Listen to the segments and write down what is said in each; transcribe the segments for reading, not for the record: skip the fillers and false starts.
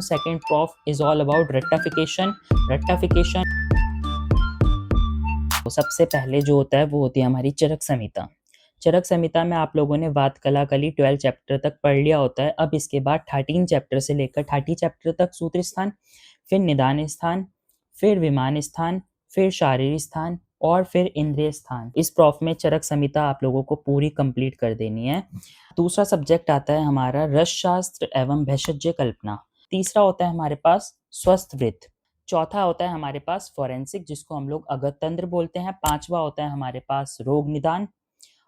Second prof is all about rectification. तो सबसे पहले जो होता है वो होती है हमारी चरक संहिता। चरक संहिता में आप लोगों ने वात कला कली 12 चैप्टर तक पढ़ लिया होता है। अब इसके बाद 13 चैप्टर से लेकर 30 चैप्टर तक सूत्र स्थान, फिर निदान स्थान, फिर विमान स्थान, फिर शारीरिक स्थान और फिर इंद्रिय स्थान। इस प्रॉफ में चरक संहिता आप लोगों को पूरी कंप्लीट कर देनी है। दूसरा सब्जेक्ट आता है हमारा रस शास्त्र एवं भेषज कल्पना। तीसरा होता है हमारे पास स्वस्थ वृत्त। चौथा होता है हमारे पास फॉरेंसिक, जिसको हम लोग अगत तंत्र बोलते हैं। पांचवा होता है हमारे पास रोग निदान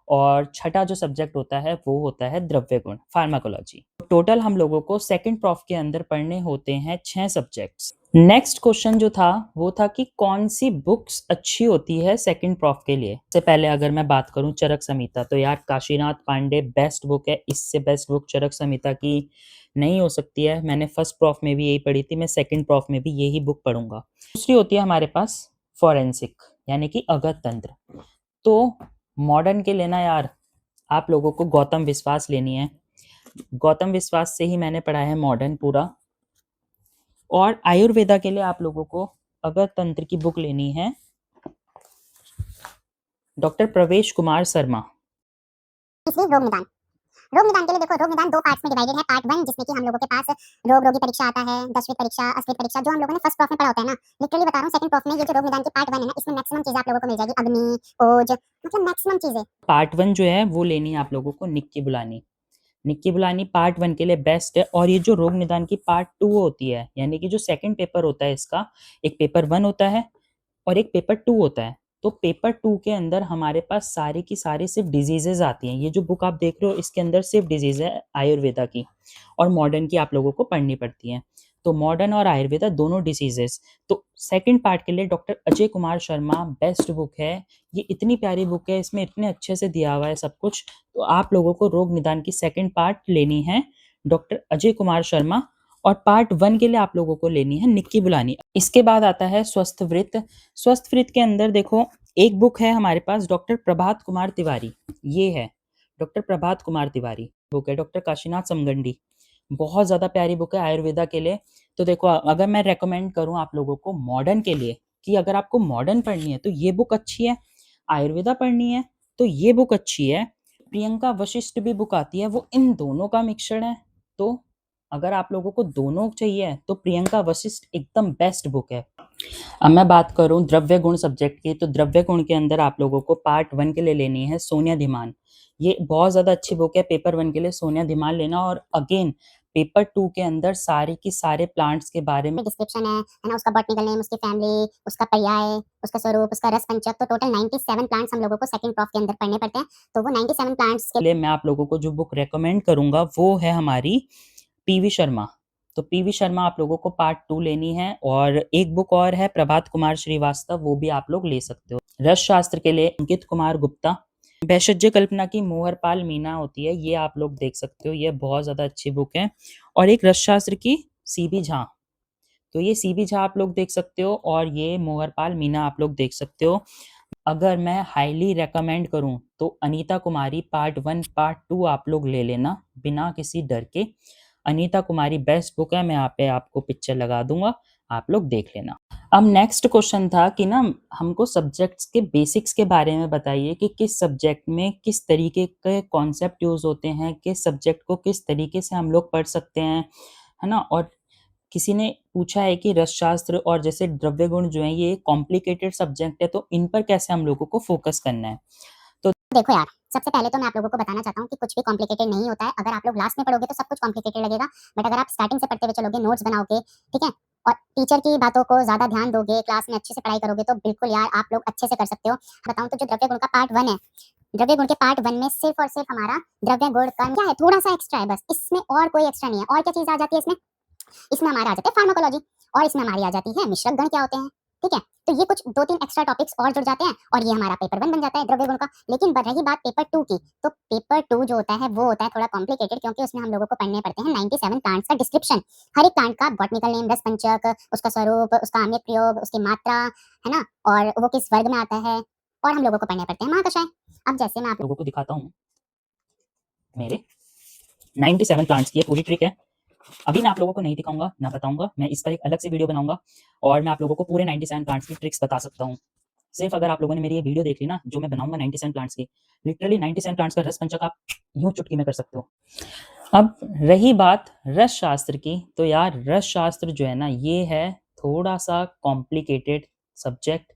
और छठा जो सब्जेक्ट होता है वो होता है द्रव्य गुण, फार्माकोलॉजी। टोटल हम लोगों को सेकंड प्रॉफ के अंदर पढ़ने होते हैं 6 सब्जेक्ट्स। नेक्स्ट क्वेश्चन जो था वो था कि कौन सी बुक्स अच्छी होती है सेकंड प्रॉफ के लिए। इससे पहले अगर मैं बात करूं चरक संहिता, तो यार काशीनाथ पांडे बेस्ट बुक है। इससे बेस्ट बुक चरक संहिता की नहीं हो सकती है। मैंने फर्स्ट प्रॉफ में भी यही पढ़ी थी, मैं सेकंड प्रॉफ में भी यही बुक पढ़ूंगा। दूसरी होती है हमारे पास फॉरेंसिक यानी कि अगत तंत्र। तो मॉडर्न के लेना यार आप लोगों को गौतम विश्वास लेनी है। गौतम विश्वास से ही मैंने पढ़ा है मॉडर्न पूरा। और आयुर्वेदा के लिए आप लोगों को अगत तंत्र की बुक लेनी है डॉक्टर प्रवेश कुमार शर्मा। रोग निदान के लिए देखो, रोग निदान 2 पार्ट्स में डिवाइडेड है। पार्ट 1 जिसमें कि हम लोगों के पास रोग रोगी परीक्षा आता है, दशवित परीक्षा, अस्वित परीक्षा, जो हम लोगों ने फर्स्ट प्रॉफ में पढ़ा होता है ना। लिटरली बता रहा हूं, सेकंड प्रॉफ में ये जो रोग निदान की पार्ट 1 है ना, इसमें मैक्सिमम चीजें आप लोगों को मिल जाएगी। अग्नि, ओज, मतलब मैक्सिमम चीजें। पार्ट 1 जो है वो लेनी है आप लोगों को निक्की बुलानी। निक्की बुलानी पार्ट 1 के लिए बेस्ट है। और ये जो रोग निदान की पार्ट 2 होती है, यानी कि जो सेकंड पेपर होता है इसका, एक पेपर 1 होता है और एक पेपर 2 होता है। तो पेपर 2 के अंदर हमारे पास सारी की सारी सिर्फ डिजीजेज आती हैं। ये जो बुक आप देख रहे हो इसके अंदर सिर्फ डिजीज है आयुर्वेदा की, और मॉडर्न की आप लोगों को पढ़नी पड़ती हैं। तो मॉडर्न और आयुर्वेदा दोनों डिसीजेस। तो सेकंड पार्ट के लिए doctor Ajay Kumar Sharma best book है। ये इतनी प्यारी बुक है, इसमें इतने अच्छे से दिया हुआ है सब कुछ। तो आप लोगों को रोग निदान की सेकंड पार्ट लेनी है डॉक्टर अजय कुमार शर्मा, और पार्ट 1 के लिए आप लोगों को लेनी है निक्की बुलानी। इसके बाद आता है स्वस्थ वृत्त। स्वस्थ वृत्त के अंदर देखो एक बुक है हमारे पास डॉक्टर प्रभात कुमार तिवारी। ये है डॉक्टर प्रभात कुमार तिवारी बुक है, डॉक्टर काशीनाथ समगंडी। बहुत ज़्यादा प्यारी बुक है आयुर्वेदा के लिए। तो देखो अगर मैं रेकमेंड करूं आप लोगों को मॉडर्न के लिए कि अगर आपको मॉडर्न पढ़नी है तो ये बुक अच्छी है, आयुर्वेदा पढ़नी है तो ये बुक अच्छी है। प्रियंका वशिष्ठ भी बुक आती है, वो इन दोनों का मिक्सचर है। तो अगर आप लोगों को दोनों चाहिए तो प्रियंका वशिष्ठ एकदम बेस्ट बुक है। अब मैं बात करूं द्रव्य गुण सब्जेक्ट की, तो द्रव्य गुण के अंदर आप लोगों को पार्ट 1 के लिए लेनी है सोनिया धीमान। ये बहुत ज़्यादा अच्छी बुक है। पेपर 1 के लिए सोनिया धीमान लेना। और अगेन पेपर 2 के अंदर सारे की सारे प्लांट्स के बारे में डिस्क्रिप्शन है ना, उसका बॉटनिकल नेम, उसकी फैमिली, उसका पर्याय, उसका स्वरूप, उसका रस पंचक। तो टोटल 97 प्लांट्स हम लोगों को सेकंड प्रॉफ के अंदर पढ़ने पड़ते हैं। तो वो 97 प्लांट्स के लिए मैं आप लोगों को जो बुक रेकमेंड करूंगा वो है हमारी पीवी शर्मा। तो पीवी शर्मा आप लोगों को पार्ट 2 लेनी है। और एक बुक और है प्रभात कुमार श्रीवास्तव, वो भी आप लोग ले सकते हो। रस शास्त्र के लिए अंकित कुमार गुप्ता। भेषज कल्पना की मोहरपाल मीना होती है, ये आप लोग देख सकते हो, ये बहुत ज़्यादा अच्छी बुक है। और एक रस शास्त्र की सीबी झा, तो ये सीबी झा आप लोग देख सकते हो, और ये मोहरपाल मीना आप लोग देख सकते हो। अगर मैं हाईली रेकमेंड करूं तो अनीता कुमारी पार्ट 1 पार्ट 2 आप लोग ले लेना बिना किसी डर के। अनीता कुमारी बेस्ट बुक है, मैं यहाँ पे आपको पिक्चर लगा दूंगा, आप लोग देख लेना। अब नेक्स्ट क्वेश्चन था कि ना हमको सब्जेक्ट्स के बेसिक्स के बारे में बताइए कि किस सब्जेक्ट में किस तरीके के कॉन्सेप्ट यूज होते हैं, किस सब्जेक्ट को किस तरीके से हम लोग पढ़ सकते हैं, है ना। और किसी ने पूछा है कि रसशास्त्र और जैसे द्रव्य गुण जो है ये कॉम्प्लिकेटेड सब्जेक्ट है, तो इन पर कैसे हम लोगों को फोकस करना है। तो देखो यार, सबसे पहले तो मैं आप लोगों को बताना चाहता हूँ कि कुछ भी कॉम्प्लिकेटेड नहीं होता है। अगर आप लोग लास्ट में पढ़ोगे तो सब कुछ कॉम्प्लिकेटेड लगेगा, बट अगर आप स्टार्टिंग से पढ़ते हुए चलोगे, नोट्स बनाओगे, ठीक है, और टीचर की बातों को ज्यादा ध्यान दोगे, क्लास में अच्छे से पढ़ाई करोगे, तो बिल्कुल यार आप लोग अच्छे से कर सकते हो। बताऊं तो जो द्रव्य गुण का पार्ट 1 है, द्रव्य गुण के पार्ट 1 में सिर्फ और सिर्फ हमारा द्रव्य गुण का क्या है, थोड़ा सा एक्स्ट्रा है बस। इसमें और कोई एक्स्ट्रा नहीं है। और क्या चीज आ जाती है इसमें? इसमें हमारा आ जाता है फार्माकोलॉजी, और इसमें हमारी आ जाती है मिश्रक गण क्या होते हैं, ठीक है। तो ये कुछ 2-3 एक्स्ट्रा टॉपिक्स और जुड़ जाते हैं, और ये हमारा पेपर 1 बन जाता है द्रव्य गुण का। लेकिन रही बात पेपर 2 की, तो पेपर 2 जो होता है वो होता है थोड़ा कॉम्प्लिकेटेड, क्योंकि उसमें हम लोगों को पढ़ने पड़ते हैं 97 प्लांट्स का डिस्क्रिप्शन। हर एक प्लांट का बॉटनिकल नेम, रस पंचक, उसका स्वरूप, उसका अम्लीय प्रयोग, उसकी मात्रा, है ना, और वो किस वर्ग में आता है, और हम लोगों को पढ़ने पड़ते हैं महाकषाय। अब जैसे मैं आप लोगों को दिखाता हूँ मेरे 97 प्लांट्स की ये पूरी ट्रिक है। अभी मैं आप लोगों को नहीं दिखाऊंगा ना बताऊंगा, मैं इस पर एक अलग से वीडियो बनाऊंगा और मैं आप लोगों को पूरे 97 प्लांट्स की ट्रिक्स बता सकता हूँ। सिर्फ अगर आप लोगों ने मेरी ये वीडियो देख ली ना, जो मैं बनाऊंगा 97 प्लांट्स की, लिटरली 97 प्लांट्स का रस पंचक आप यूं चुटकी में कर सकते हो। अब रही बात रस शास्त्र की, तो यार रस शास्त्र जो है ना, ये है थोड़ा सा कॉम्प्लिकेटेड सब्जेक्ट,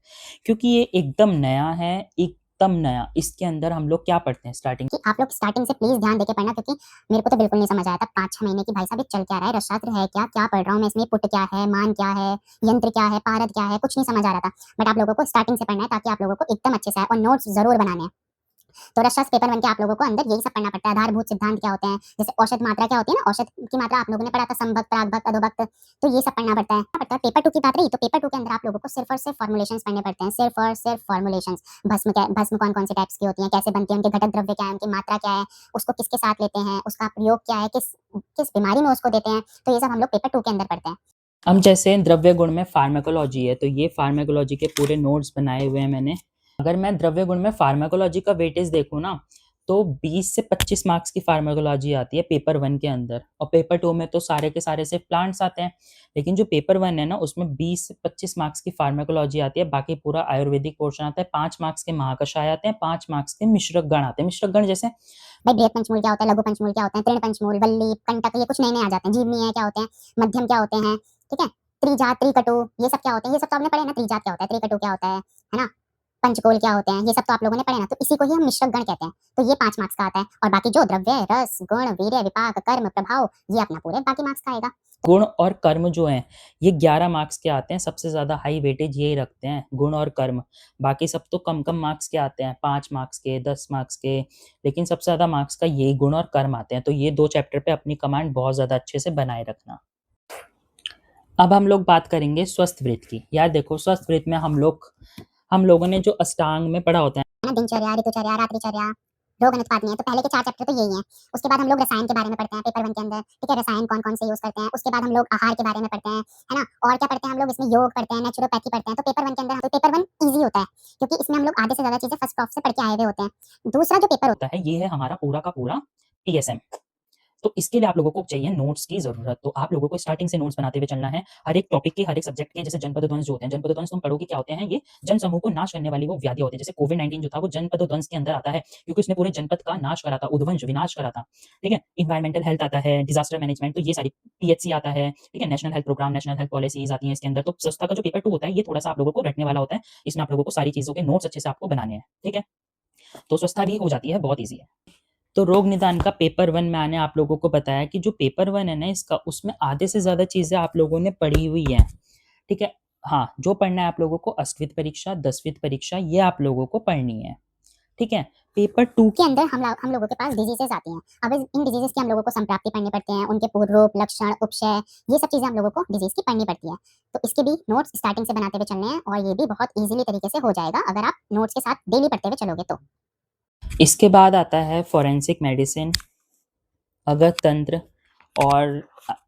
क्योंकि ये एकदम नया है, एकदम नया। इसके अंदर हम लोग क्या पढ़ते हैं स्टार्टिंग कि आप लोग स्टार्टिंग से प्लीज ध्यान देके पढ़ना, क्योंकि मेरे को तो बिल्कुल नहीं समझ आया था 5-6 महीने की, भाई साहब ये चल क्या रहा है, रसशास्त्र है क्या, क्या पढ़ रहा हूँ मैं इसमें, पुट क्या है, मान क्या है, यंत्र क्या है, पारद क्या है, कुछ नहीं समझ आ रहा था। बट आप लोगों को स्टार्टिंग से पढ़ना है ताकि आप लोगों को एकदम अच्छे से आए, और नोट्स जरूर बनाने हैं। तो रसशास्त्र पेपर 1 के आप लोगों को अंदर यही सब पढ़ना पड़ता है। आधारभूत सिद्धांत क्या होते हैं, जैसे औषध मात्रा क्या होती है ना, औषध की मात्रा आप लोगों ने पढ़ा था, संभक्त, प्रागभक्त, अधोभक्त, तो ये सब पढ़ना पड़ता है। पेपर 2 की बात रही, तो पेपर 2 के अंदर आप लोगों को सिर्फ और सिर्फ फॉर्मुलेशंस पढ़ने पड़ते हैं, सिर्फ और सिर्फ फॉर्मुलेशंस। भस्म कौन कौन से टाइप्स की होती है, कैसे बनती है, उनके घटक द्रव्य क्या है, उनकी मात्रा क्या है, उसको किसके साथ लेते हैं, उसका प्रयोग क्या है, किस किस बीमारी में उसको देते हैं, तो ये सब हम लोग पेपर 2 के अंदर पढ़ते हैं। अब जैसे द्रव्य गुण में फार्माकोलॉजी है, तो ये फार्माकोलॉजी के पूरे नोट्स बनाए हुए हैं मैंने। अगर मैं द्रव्य गुण में फार्माकोलॉजी का वेटेज देखूँ ना, तो 20 से 25 मार्क्स की फार्माकोलॉजी आती है पेपर 1 के अंदर, और पेपर 2 में तो सारे के सारे सिर्फ प्लांट्स आते हैं। लेकिन जो पेपर 1 है ना, उसमें 20 से 25 मार्क्स की फार्माकोलॉजी आती है, बाकी पूरा आयुर्वेदिक पोर्शन आता है। 5 मार्क्स के महाकषाय आते हैं, 5 मार्क्स के मिश्रक गण आते हैं। मिश्रक गण जैसे भाई बृहत पंचमूल क्या होता है, लघु पंचमूल क्या होते हैं, तृण पंचमूल, वल्ली, कंटक, ये कुछ नए नए आ जाते हैं। जीवनीय क्या होते हैं, मध्यम क्या होते हैं, ठीक है, त्रिजात, त्रिकटु, ये सब क्या होते हैं, ये सब तो आपने पढ़े ना, त्रिजात क्या होता है, त्रिकटु क्या होता है ना, पंचकोल क्या होते हैं, ये सब तो आप लोगों ने पढ़े ना। तो इसी को ही हम मिश्रक गण कहते हैं। तो ये 5 मार्क्स का आता है, और बाकी जो द्रव्य, रस, गुण, वीर्य, विपाक, कर्म, प्रभाव, ये अपना पूरे बाकी मार्क्स का आएगा। गुण और कर्म जो हैं, ये 11 मार्क्स के आते हैं। सबसे ज़्यादा हाई वेटेज यही रखते हैं, गुण और कर्म। बाकी सब तो कम कम मार्क्स के आते हैं, 5 मार्क्स के, 10 मार्क्स के, लेकिन सबसे ज़्यादा मार्क्स का यही गुण और कर्म आते हैं। तो ये 2 चैप्टर पे अपनी कमांड बहुत ज़्यादा अच्छे से बनाए रखना। अब हम लोग बात करेंगे स्वस्थ वृत्त की। यार देखो, स्वस्थ वृत्त में हम लोगों ने जो अष्टांग में पढ़ा होता है ना, दिनचर्या, ऋतुचर्या, रात्रिचर्या, रोग अनुत्पाद में है, तो पहले के 4 चैप्टर तो यही हैं। उसके बाद हम लोग रसायन के बारे में पढ़ते हैं पेपर 1 के अंदर, ठीक है, रसायन कौन कौन से यूज करते हैं। उसके बाद हम लोग आहार के बारे में पढ़ते हैं, है ना, और क्या पढ़ते हैं हम लोग इसमें, योग पढ़ते हैं, नेचुरोपैथी पढ़ते हैं। तो पेपर 1 के अंदर, तो पेपर 1 इजी होता है, क्योंकि इसमें हम लोग आधे से ज्यादा चीजें फर्स्ट प्रॉफ से पढ़ के आए हुए होते हैं। दूसरा जो पेपर होता है, ये है हमारा पूरा का पूरा टीएसएम। तो इसके लिए आप लोगों को चाहिए नोट्स की ज़रूरत। तो आप लोगों को स्टार्टिंग से नोट्स बनाते हुए चलना है, हर एक टॉपिक के, हर एक सब्जेक्ट के। जैसे जनपद ध्वंस जो होते हैं, जनपद ध्वंस तुम पढ़ोगे क्या होते हैं, ये जन समूह को नाश करने वाली वो व्याधि होती है। जैसे कोविड-19 जो था, वो जनपद ध्वंस के अंदर आता है, क्योंकि उसने पूरे जनपद का नाश करा था, उध्वंस, विनाश करा था। ठीक है? एनवायरमेंटल हेल्थ आता है, डिजास्टर मैनेजमेंट, तो ये सारी, पीएचसी आता है, ठीक है? National health program, national health policies आती हैं इसके अंदर। तो संस्था का जो पेपर 2 होता है, ये थोड़ा-सा आप लोगों को रटने वाला होता है। इसमें आप लोगों को सारी चीज़ों के नोट्स अच्छे से आपको बनाने हैं, ठीक है? तो स्वच्छता भी हो जाती है, बहुत ईज़ी है। तो रोग निदान का पेपर 1 मैंने आप लोगों को बताया कि जो पेपर 1 है ना इसका, उसमें आधे से ज़्यादा चीज़ें आप लोगों ने पढ़ी हुई हैं, ठीक है? हाँ, जो पढ़ना है आप लोगों को, अष्टविध परीक्षा, दसविध परीक्षा, ये आप लोगों को पढ़नी है, ठीक है? पेपर 2 के अंदर हम लोगों के पास डिजीजेस आती हैं। अब इन डिजीजेस की हम लोगों को संप्राप्ति पढ़ने पड़ते हैं, उनके पूर्व, लक्षण, उपशय, ये सब चीजें हम लोगों को डिजीज की पढ़नी पड़ती है। तो इसके भी नोट्स स्टार्टिंग से बनाते हुए चलने हैं, और ये भी बहुत इजीली तरीके से हो जाएगा अगर आप नोट्स के साथ डेली पढ़ते हुए चलोगे तो। इसके बाद आता है फॉरेंसिक मेडिसिन, अगत तंत्र, और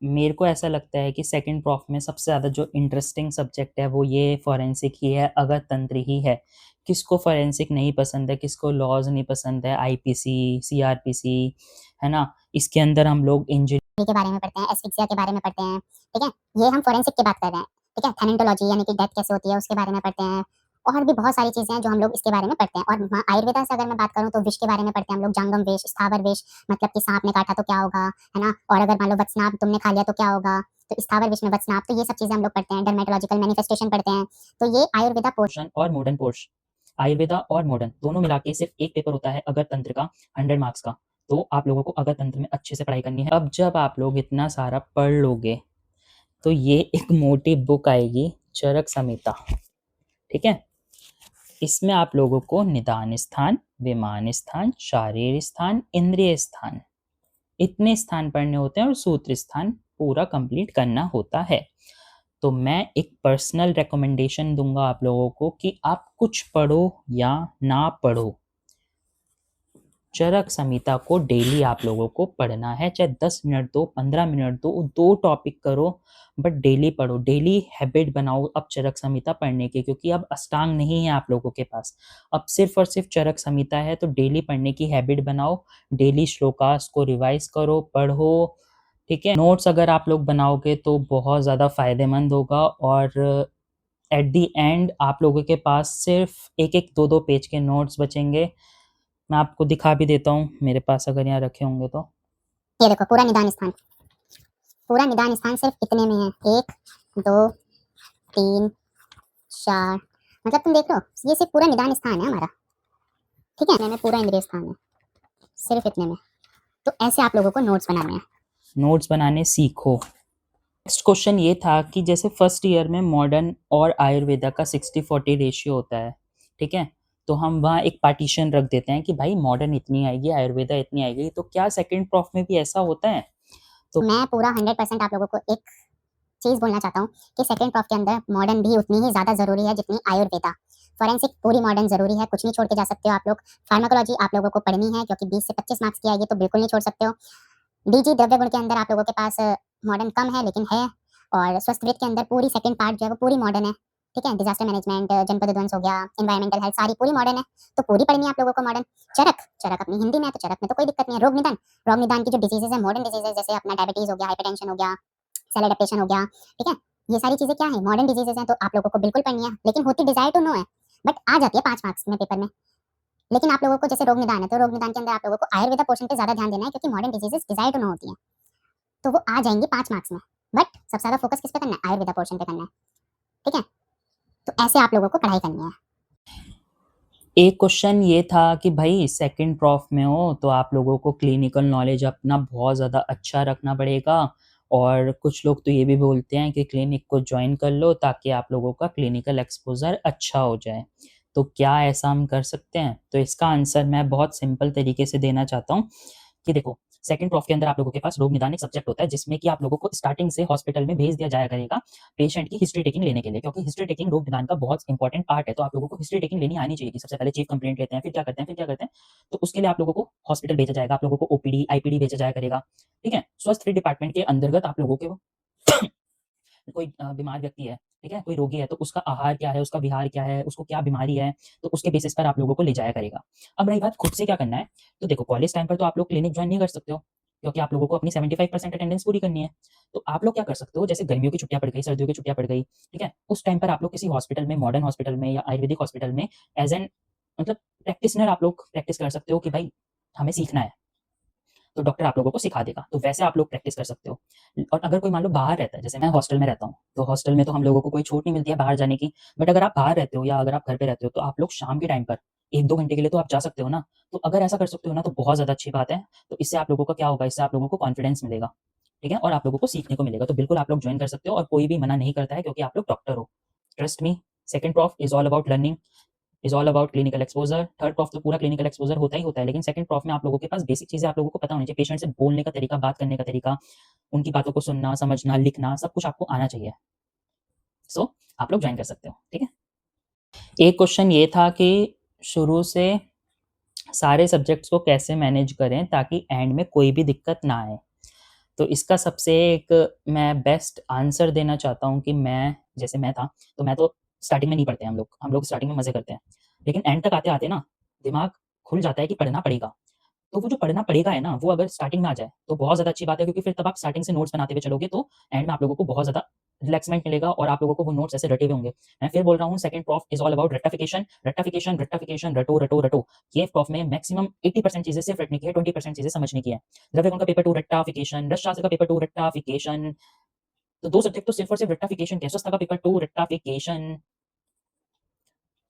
मेरे को ऐसा लगता है कि सेकंड प्रॉफ में सबसे ज़्यादा जो इंटरेस्टिंग सब्जेक्ट है वो ये फॉरेंसिक ही है, अगत तंत्र ही है। किसको फॉरेंसिक नहीं पसंद है, किसको लॉज नहीं पसंद है, आईपीसी, सीआरपीसी, है ना? इसके अंदर हम लोग इंजरी के बारे में पढ़ते हैं, एस्फिक्सिया के बारे में पढ़ते हैं, ठीक है, ये हम फोरेंसिक की बात कर रहे हैं, ठीक है। थैनेंटोलॉजी यानी कि डेथ कैसे होती है उसके बारे में पढ़ते हैं, और भी बहुत सारी चीजें हैं जो हम लोग इसके बारे में पढ़ते हैं। और आयुर्वेदा से अगर मैं बात करूँ तो विष के बारे में पढ़ते हैं हम लोग, जांगम विष, स्थावर विष, मतलब कि सांप ने काटा तो क्या होगा, है ना, और अगर मान लो वत्सनाभ तुमने खा लिया तो क्या होगा, तो स्थावर विष में वत्सनाभ, तो ये सब चीजें हम लोग पढ़ते हैं। डर्मेटोलॉजिकल मैनिफेस्टेशन पढ़ते हैं, तो ये आयुर्वेदा पोर्शन और मॉडर्न पोर्शन, आयुर्वेदा और मॉडर्न दोनों मिला के सिर्फ एक पेपर होता है अगत तंत्र का, 100 मार्क्स का। तो आप लोगों को अगत तंत्र में अच्छे से पढ़ाई करनी है। अब जब आप लोग इतना सारा पढ़ लोगे, तो ये एक मोटी बुक आएगी, चरक संहिता, ठीक है? इसमें आप लोगों को निदान स्थान, विमान स्थान, शारीर स्थान, इंद्रिय स्थान, इतने स्थान पढ़ने होते हैं, और सूत्र स्थान पूरा कंप्लीट करना होता है। तो मैं एक पर्सनल रिकमेंडेशन दूंगा आप लोगों को कि आप कुछ पढ़ो या ना पढ़ो, चरक संहिता को डेली आप लोगों को पढ़ना है। चाहे 10 मिनट दो, 15 मिनट दो, 2 टॉपिक करो, बट डेली पढ़ो। डेली हैबिट बनाओ अब चरक संहिता पढ़ने की, क्योंकि अब अष्टांग नहीं है आप लोगों के पास, अब सिर्फ और सिर्फ चरक संहिता है। तो डेली पढ़ने की हैबिट बनाओ, डेली श्लोकास को रिवाइज करो, पढ़ो, ठीक है। नोट्स अगर आप लोग बनाओगे तो बहुत ज़्यादा फ़ायदेमंद होगा और एट द एंड आप लोगों के पास सिर्फ एक एक दो दो पेज के नोट्स बचेंगे। मैं आपको दिखा भी देता हूँ मेरे पास अगर यहाँ रखे होंगे तो। ये देखो पूरा निदान स्थान सिर्फ इतने में है, 1 2 3 4, मतलब तुम देख लो ये सिर्फ पूरा निदान स्थान है हमारा, ठीक है। इतने में पूरा इंद्रिय स्थान है, सिर्फ इतने में। तो ऐसे आप लोगों को नोट्स बनाने हैं। नोट्स बनाने सीखो। नेक्स्ट क्वेश्चन ये था कि जैसे फर्स्ट ईयर में मॉडर्न और आयुर्वेदा का 60-40 रेशियो होता है, ठीक है। तो हम वहाँ एक पार्टीशन रख देते हैं कि भाई मॉडर्न इतनी आएगी, आयुर्वेदा इतनी आएगी। तो क्या सेकंड प्रॉफ में भी ऐसा होता है? तो मैं पूरा 100% आप लोगों को एक चीज बोलना चाहता हूँ कि सेकंड प्रॉफ के अंदर मॉडर्न भी उतनी ही ज्यादा जरूरी है जितनी आयुर्वेदा। फॉरेंसिक पूरी मॉडर्न जरूरी है, कुछ नहीं छोड़ के जा सकते हो आप लोग। फार्माकोलॉजी आप लोगों को पढ़नी है क्योंकि 20 से 25 मार्क्स की आएगी, तो बिल्कुल नहीं छोड़ सकते हो। डीजी द्रव्य गुण के अंदर आप लोगों के पास मॉडर्न कम है लेकिन है, और स्वस्थविद के अंदर पूरी सेकंड पार्ट जो है वो पूरी मॉडर्न है, ठीक है। डिजास्टर मैनेजमेंट, जनपद ध्वंस हो गया, एनवायरमेंटल हेल्थ, सारी पूरी मॉडर्न है, तो पूरी पढ़नी है आप लोगों को मॉडर्न। चरक चरक अपनी हिंदी में है तो चरक में तो कोई दिक्कत नहीं है। रोग निदान की जो डिजीजेस है मॉडर्न डिजीजेस, जैसे अपना डायबिटीज हो गया, हाइपरटेंशन हो गया, सेल एडेप्टेशन हो गया, ठीक है। ये सारी चीजें क्या है, मॉडर्न डिजीजेस हैं, तो आप लोगों को बिल्कुल पढ़नी है। लेकिन होती डिजायर टू नो है, बट आ जाती है 5 मार्क्स में पेपर में। लेकिन आप लोगों को जैसे रोग निदान है तो रोग निदान के अंदर आप लोगों को आयुर्वेदा पोर्शन पे ज्यादा ध्यान देना है क्योंकि modern diseases desire to know होती है, तो वो आ जाएंगी 5 मार्क्स में। बट सबसे ज्यादा फोकस किस पे करना है, आयुर्वेदा पोर्शन पे करना है, ठीक है। तो ऐसे आप लोगों को पढ़ाई करनी है। एक क्वेश्चन ये था कि भाई सेकंड प्रॉफ में हो तो आप लोगों को क्लिनिकल नॉलेज अपना बहुत ज़्यादा अच्छा रखना पड़ेगा, और कुछ लोग तो ये भी बोलते हैं कि क्लिनिक को ज्वाइन कर लो ताकि आप लोगों का क्लिनिकल एक्सपोजर अच्छा हो जाए। तो क्या ऐसा हम कर सकते हैं? तो इसका आंसर मैं बहुत सिंपल तरीके से देना चाहता हूँ कि देखो, सेकंड प्रॉफ के अंदर आप लोगों के पास रोग निदान एक सब्जेक्ट होता है जिसमें कि आप लोगों को स्टार्टिंग से हॉस्पिटल में भेज दिया जाया करेगा पेशेंट की हिस्ट्री टेकिंग लेने के लिए, क्योंकि हिस्ट्री टेकिंग रोग निदान का बहुत इंपॉर्टेंट पार्ट है। तो आप लोगों को हिस्ट्री टेकिंग लेनी आनी चाहिए कि सबसे पहले चीफ कंप्लेंट लेते हैं, फिर क्या करते हैं, फिर क्या करते हैं। तो उसके लिए आप लोगों को हॉस्पिटल भेजा जाएगा, आप लोगों को ओपीडी आईपीडी भेजा जाया करेगा, ठीक है। स्वास्थ्य डिपार्टमेंट के अंतर्गत आप लोगों के कोई बीमार व्यक्ति है, ठीक है, कोई रोगी है, तो उसका आहार क्या है, उसका विहार क्या है, उसको क्या बीमारी है, तो उसके बेसिस पर आप लोगों को ले जाया करेगा। अब रही बात खुद से क्या करना है, तो देखो कॉलेज टाइम पर तो आप लोग क्लिनिक ज्वाइन नहीं कर सकते हो क्योंकि आप लोगों को अपनी 75% अटेंडेंस पूरी करनी है। तो आप लोग क्या कर सकते हो, जैसे गर्मियों की छुट्टियां पड़ गई, सर्दियों की छुट्टियां पड़ गई, ठीक है, उस टाइम पर आप लोग किसी हॉस्पिटल में, मॉडर्न हॉस्पिटल में या आयुर्वेदिक हॉस्पिटल में एज एन मतलब प्रैक्टिसनर आप लोग प्रैक्टिस कर सकते हो कि भाई हमें सीखना है, तो डॉक्टर आप लोगों को सिखा देगा। तो वैसे आप लोग प्रैक्टिस कर सकते हो। और अगर कोई मान लो बाहर रहता है, जैसे मैं हॉस्टल में रहता हूँ, तो हॉस्टल में तो हम लोगों को कोई छूट नहीं मिलती है बाहर जाने की। बट अगर आप बाहर रहते हो या अगर आप घर पे रहते हो तो आप लोग शाम के टाइम पर 1-2 घंटे के लिए तो आप जा सकते हो ना। तो अगर ऐसा कर सकते हो ना तो बहुत ज़्यादा अच्छी बात है। तो इससे आप लोगों का क्या होगा, इससे आप लोगों को कॉन्फिडेंस मिलेगा, ठीक है, और आप लोगों को सीखने को मिलेगा। तो बिल्कुल आप लोग ज्वाइन कर सकते हो और कोई भी मना नहीं करता है क्योंकि आप लोग डॉक्टर हो। Trust me, second prof is all about learning, is all about clinical exposure. Third prof तो पूरा क्लिनिकल एक्सपोजर होता ही होता है, लेकिन सेकंड प्रॉफ में आप लोगों के पास बेसिक चीजें आप लोगों को पता होनी चाहिए। पेशेंट से बोलने का तरीका, बात करने का तरीका, उनकी बातों को सुनना, समझना, लिखना, सब कुछ आपको आना चाहिए। सो आप लोग ज्वाइन कर सकते हो, ठीक है। एक क्वेश्चन ये था कि शुरू से सारे सब्जेक्ट्स को कैसे मैनेज करें ताकि एंड में कोई भी दिक्कत ना आए। तो इसका सबसे एक मैं बेस्ट आंसर देना चाहता हूँ कि मैं, जैसे मैं था, तो मैं तो स्टार्टिंग में नहीं पढ़ते हैं हम लोग स्टार्टिंग में मज़े करते हैं। लेकिन एंड तक आते-आते ना दिमाग खुल जाता है कि पढ़ना पड़ेगा। तो वो जो पढ़ना पड़ेगा है ना, वो अगर स्टार्टिंग में आ जाए तो बहुत ज़्यादा अच्छी बात है क्योंकि फिर तब आप स्टार्टिंग से नोट्स बनाते हुए चलोगे तो एंड में आप लोगों को बहुत ज़्यादा रिलैक्समेंट मिलेगा और आप लोगों को वो नोट्स ऐसे रटे हुए होंगे। मैं फिर बोल रहा हूँ, second prof is all about रट्टाफिकेशन, रट्टाफिकेशन, रट्टाफिकेशन, रटो, रटो, रटो। ये प्रॉफ में मैक्सिमम 80% चीज़ें सिर्फ रटने की है, 20% चीज़ें समझने की है। द्रव्य गुण का पेपर 2 रट्टाफिकेशन, रसशास्त्र का पेपर 2 रट्टाफिकेशन। तो 2 सब्जेक्ट तो सिर्फ और सिर्फ रट्टाफिकेशन के, स्वस्थता का पेपर 2 रट्टाफिकेशन।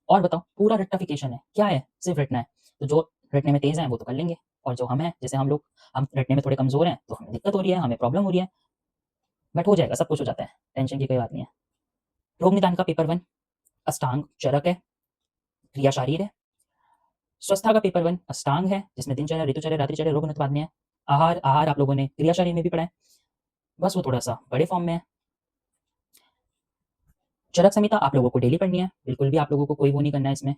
और बताओ, पूरा रट्टाफिकेशन है, क्या है? सिर्फ रटना है। तो जो रटने में तेज़ हैं वो तो कर लेंगे, और जो हम हैं, जैसे हम लोग, हम रटने में थोड़े कमज़ोर हैं, तो हमें दिक्कत हो रही है, हमें प्रॉब्लम हो रही है। बट हो जाएगा, सब कुछ हो जाता है, टेंशन की कोई बात नहीं है। रोग निदान का पेपर 1 अष्टांग चरक है, क्रिया शारीर है। स्वस्थता का पेपर 1 अष्टांग है, जिसमें दिनचर्या, ऋतुचर्या, रात्रिचर्या, रोग अनुत्पादने है। आहार, आहार आप लोगों ने क्रिया शारीर में भी पढ़ा है, बस वो थोड़ा-सा बड़े फॉर्म में है। चरक संहिता आप लोगों को डेली पढ़नी है, बिल्कुल भी आप लोगों को कोई वो नहीं करना है इसमें।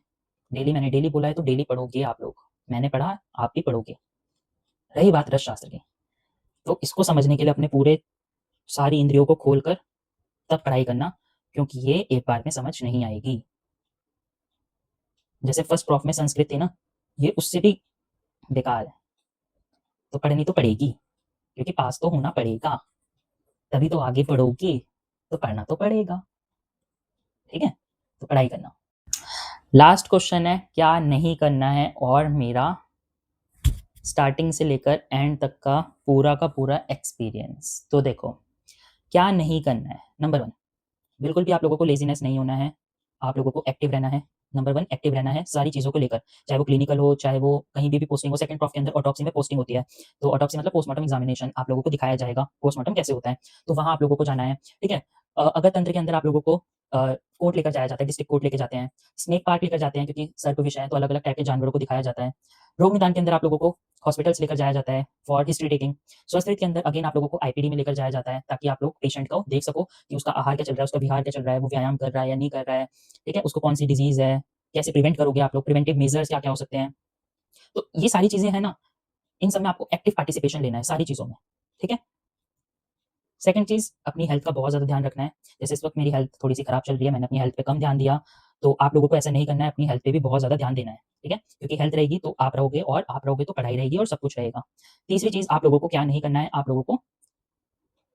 डेली, मैंने डेली बोला है तो डेली पढ़ोगे आप लोग। मैंने पढ़ा, आप भी पढ़ोगे। रही बात रस शास्त्र की, तो इसको समझने के लिए अपने पूरे सारी इंद्रियों को खोलकर तब पढ़ाई करना, क्योंकि ये एक बार में समझ नहीं आएगी। जैसे फर्स्ट प्रॉफ में संस्कृत थी ना, ये उससे भी बेकार है, तो पढ़नी तो पड़ेगी क्योंकि पास तो होना पड़ेगा, तभी तो आगे पढ़ोगी, तो पढ़ना तो पड़ेगा, ठीक है? तो पढ़ाई करना। लास्ट क्वेश्चन है, क्या नहीं करना है और मेरा स्टार्टिंग से लेकर एंड तक का पूरा एक्सपीरियंस। तो देखो, क्या नहीं करना है। नंबर 1, बिल्कुल भी आप लोगों को लेज़ीनेस नहीं होना है, आप लोगों को एक्टिव रहना है। नंबर 1 एक्टिव रहना है सारी चीज़ों को लेकर, चाहे वो क्लिनिकल हो, चाहे वो कहीं भी पोस्टिंग हो। सेकंड प्रॉफ के अंदर ऑटोप्सी में पोस्टिंग होती है, तो ऑटोप्सी मतलब पोस्टमार्टम एग्जामिनेशन, आप लोगों को दिखाया जाएगा पोस्टमार्टम कैसे होता है, तो वहाँ आप लोगों को जाना है, ठीक है? अगर तंत्र के अंदर आप लोगों को कोर्ट लेकर जाया जाता है, डिस्ट्रिक्ट कोर्ट लेके जाते हैं, स्नेक पार्क लेकर जाते हैं क्योंकि सर्प विषय है, तो अलग-अलग टाइप के जानवरों को दिखाया जाता है। रोग निदान के अंदर आप लोगों को हॉस्पिटल्स लेकर जाया जाता है फॉर हिस्ट्री टेकिंग। स्वास्थ्य के अंदर अगेन आप लोगों को आईपीडी में लेकर जाया जाता है, ताकि आप लोग पेशेंट को देख सको कि उसका आहार क्या चल रहा है, उसका विहार क्या चल रहा है, वो व्यायाम कर रहा है या नहीं कर रहा है, ठीक है? उसको कौन-सी डिज़ीज़ है, कैसे प्रिवेंट करोगे आप लोग, प्रिवेंटिव मेजर्स क्या-क्या हो सकते हैं। तो ये सारी चीज़ें हैं ना, इन सब में आपको एक्टिव पार्टिसिपेशन लेना है सारी चीज़ों में, ठीक है? सेकंड चीज़, अपनी हेल्थ का बहुत ज़्यादा ध्यान रखना है। जैसे इस वक़्त मेरी हेल्थ थोड़ी-सी खराब चल रही है, मैंने अपनी हेल्थ पे कम ध्यान दिया, तो आप लोगों को ऐसा नहीं करना है, अपनी हेल्थ पे भी बहुत ज़्यादा ध्यान देना है, ठीक है? क्योंकि हेल्थ रहेगी तो आप रहोगे, और आप रहोगे तो पढ़ाई रहेगी और सब कुछ रहेगा। तीसरी चीज़, आप लोगों को क्या नहीं करना है, आप लोगों को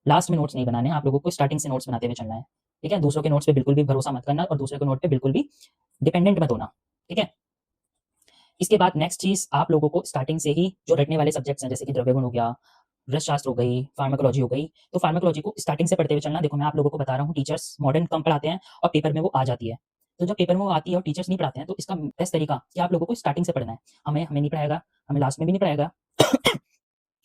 लास्ट में नोट्स नहीं बनाने हैं, आप लोगों को स्टार्टिंग से नोट्स बनाते हुए चलना है, ठीक है? दूसरों के नोट्स पे बिल्कुल भी भरोसा मत करना और दूसरे के नोट पे बिल्कुल भी डिपेंडेंट मत होना, ठीक है? इसके बाद नेक्स्ट चीज़, आप लोगों को स्टार्टिंग से ही जो रटने वाले सब्जेक्ट्स हैं, जैसे कि द्रव्य गुण हो गया, रसशास्त्र हो गई, फार्माकोलॉजी हो गई, तो फार्माकोलॉजी को स्टार्टिंग से पढ़ते हुए चलना। देखो, मैं आप लोगों को बता रहा हूँ, टीचर्स मॉडर्न कम पढ़ाते हैं और पेपर में वो आ जाती है। तो जब पेपर में वो आती है और टीचर्स नहीं पढ़ाते हैं, तो इसका बेस्ट तरीका कि आप लोगों को स्टार्टिंग से पढ़ना है। हमें हमें नहीं पढ़ाएगा, हमें लास्ट में भी नहीं पढ़ाएगा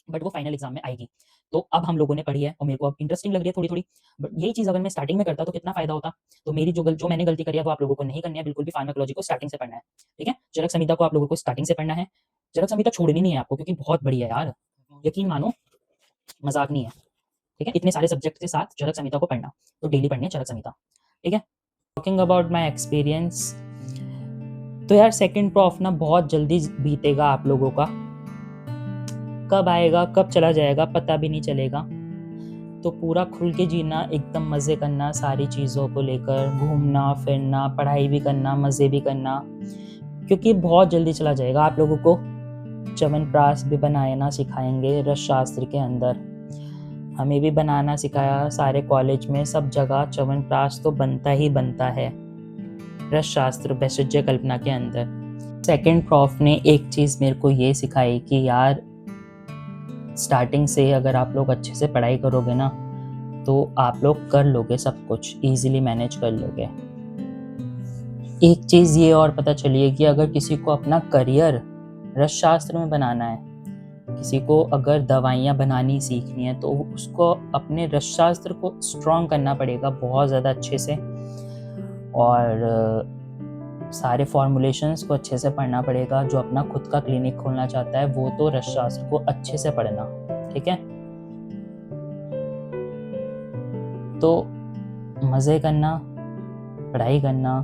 बट वो फाइनल एग्जाम में आएगी। तो अब हम लोगों ने पढ़ी है और मेरे को अब इंटरेस्टिंग लग रही है थोड़ी-थोड़ी। बट यही चीज़ अगर मैं स्टार्टिंग में करता तो कितना फ़ायदा होता। तो मेरी जो मैंने गलती करी है वो आप लोगों को नहीं करनी है, बिल्कुल भी फार्माकोलॉजी को स्टार्टिंग से पढ़ना है, ठीक है? चरक संहिता को आप लोगों को स्टार्टिंग से पढ़ना है। चरक संहिता छोड़नी नहीं है आपको, क्योंकि बहुत बड़ी है यार। यकीन मानो, मज़ाक नहीं है, ठीक है? इतने सारे सब्जेक्ट के साथ चरक संहिता को पढ़ना, तो डेली पढ़नी है चरक संहिता, ठीक है? टॉकिंग अबाउट माय एक्सपीरियंस, तो यार सेकंड प्रॉफ ना बहुत जल्दी बीतेगा आप लोगों का। कब आएगा, कब चला जाएगा पता भी नहीं चलेगा। तो पूरा खुल के जीना, एकदम मज़े करना सारी चीज़ों को लेकर, घूमना फिरना, पढ़ाई भी करना, मज़े भी करना, क्योंकि बहुत जल्दी चला जाएगा। आप लोगों को च्यवनप्राश भी बनाना सिखाएंगे रसशास्त्र के अंदर। हमें भी बनाना सिखाया सारे कॉलेज में, सब जगह च्यवनप्राश तो बनता ही बनता है रसशास्त्र वैशज्य कल्पना के अंदर। सेकंड प्रॉफ ने एक चीज़ मेरे को ये सिखाई कि यार, स्टार्टिंग से अगर आप लोग अच्छे से पढ़ाई करोगे ना, तो आप लोग कर लोगे सब कुछ, ईज़िली मैनेज कर लोगे। एक चीज़ ये और पता चली है कि अगर किसी को अपना करियर रसशास्त्र में बनाना है, किसी को अगर दवाइयाँ बनानी सीखनी है, तो उसको अपने रसशास्त्र को स्ट्रॉन्ग करना पड़ेगा बहुत ज़्यादा अच्छे से, और सारे फॉर्मुलेशंस को अच्छे से पढ़ना पड़ेगा। जो अपना खुद का क्लिनिक खोलना चाहता है वो तो रसशास्त्र को अच्छे से पढ़ना, ठीक है? तो मज़े करना, पढ़ाई करना,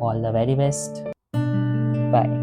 all the very best, bye.